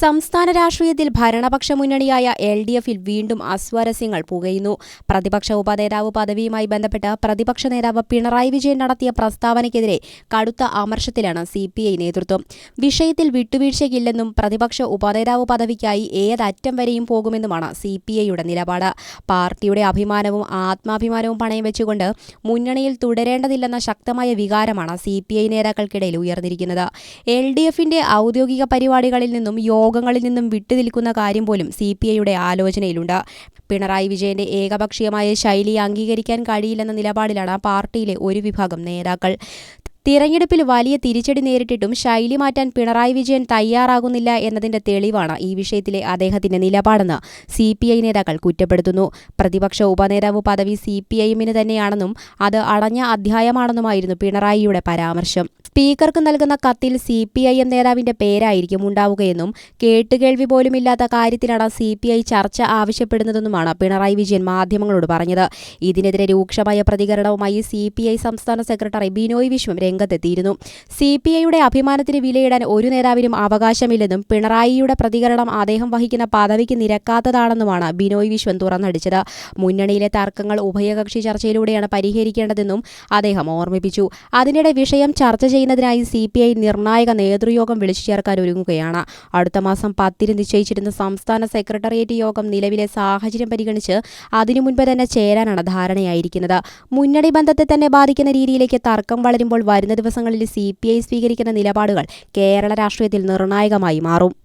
സംസ്ഥാന രാഷ്ട്രീയത്തിൽ ഭരണപക്ഷ മുന്നണിയായ LDFിൽ വീണ്ടും അസ്വാരസ്യങ്ങൾ പുകയുന്നു. പ്രതിപക്ഷ ഉപനേതാവ് പദവിയുമായി ബന്ധപ്പെട്ട് പ്രതിപക്ഷ നേതാവ് പിണറായി വിജയൻ നടത്തിയ പ്രസ്താവനയ്ക്കെതിരെ കടുത്ത അമർഷത്തിലാണ് CPI നേതൃത്വം. വിഷയത്തിൽ വിട്ടുവീഴ്ചയില്ലെന്നും പ്രതിപക്ഷ ഉപനേതാവ് പദവിക്കായി ഏതറ്റം വരെയും പോകുമെന്നുമാണ് CPIയുടെ നിലപാട്. പാർട്ടിയുടെ അഭിമാനവും ആത്മാഭിമാനവും പണയം വെച്ചുകൊണ്ട് മുന്നണിയിൽ തുടരേണ്ടതില്ലെന്ന ശക്തമായ വികാരമാണ് CPI നേതാക്കൾക്കിടയിൽ ഉയർന്നിരിക്കുന്നത്. LDFിന്റെ ഔദ്യോഗിക പരിപാടികളിൽ നിന്നും യോഗങ്ങളിൽ നിന്നും വിട്ടുനിൽക്കുന്ന കാര്യം പോലും CPIയുടെ ആലോചനയിലുണ്ട്. പിണറായി വിജയന്റെ ഏകപക്ഷീയമായ ശൈലി അംഗീകരിക്കാൻ കഴിയില്ലെന്ന നിലപാടിലാണ് പാർട്ടിയിലെ ഒരു വിഭാഗം നേതാക്കൾ. തിരഞ്ഞെടുപ്പിൽ വലിയ തിരിച്ചടി നേരിട്ടിട്ടും ശൈലി മാറ്റാൻ പിണറായി വിജയൻ തയ്യാറാകുന്നില്ല എന്നതിന്റെ തെളിവാണ് ഈ വിഷയത്തിലെ അദ്ദേഹത്തിന്റെ നിലപാടെന്ന് CPI നേതാക്കൾ കുറ്റപ്പെടുത്തുന്നു. പ്രതിപക്ഷ ഉപനേതാവ് പദവി CPIഎമ്മിന് തന്നെയാണെന്നും അത് അടഞ്ഞ അധ്യായമാണെന്നുമായിരുന്നു പിണറായിയുടെ പരാമർശം. സ്പീക്കർക്ക് നൽകുന്ന കത്തിൽ CPIഎം നേതാവിന്റെ പേരായിരിക്കും ഉണ്ടാവുകയെന്നും കേട്ടുകേൾവി പോലുമില്ലാത്ത കാര്യത്തിലാണ് CPI ചർച്ച ആവശ്യപ്പെടുന്നതെന്നുമാണ് പിണറായി വിജയൻ മാധ്യമങ്ങളോട് പറഞ്ഞത്. ഇതിനെതിരെ രൂക്ഷമായ പ്രതികരണവുമായി CPI സംസ്ഥാന സെക്രട്ടറി ബിനോയ് വിശ്വം രംഗത്തെത്തിയിരുന്നു. CPIയുടെ അഭിമാനത്തിന് വിലയിടാൻ ഒരു നേതാവിനും അവകാശമില്ലെന്നും പിണറായിയുടെ പ്രതികരണം അദ്ദേഹം വഹിക്കുന്ന പദവിക്ക് നിരക്കാത്തതാണെന്നുമാണ് ബിനോയ് വിശ്വം തുറന്നടിച്ചത്. മുന്നണിയിലെ തർക്കങ്ങൾ ഉഭയകക്ഷി ചർച്ചയിലൂടെയാണ് പരിഹരിക്കേണ്ടതെന്നും അദ്ദേഹം ഓർമ്മിപ്പിച്ചു. അതിനിടെ വിഷയം ചർച്ച ചെയ്യുന്നതിനായി CPI നിർണായക നേതൃയോഗം വിളിച്ചു ചേർക്കാൻ ഒരുങ്ങുകയാണ്. അടുത്ത മാസം 10 നിശ്ചയിച്ചിരുന്ന സംസ്ഥാന സെക്രട്ടേറിയറ്റ് യോഗം നിലവിലെ സാഹചര്യം പരിഗണിച്ച് അതിനു മുൻപ് തന്നെ ചേരാനാണ് ധാരണയായിരിക്കുന്നത്. മുന്നണി ബന്ധത്തെ തന്നെ ബാധിക്കുന്ന രീതിയിലേക്ക് തർക്കം വളരുമ്പോൾ വരുന്ന ദിവസങ്ങളിൽ CPI സ്വീകരിക്കുന്ന നിലപാടുകൾ കേരള രാഷ്ട്രീയത്തിൽ നിർണായകമായി മാറും.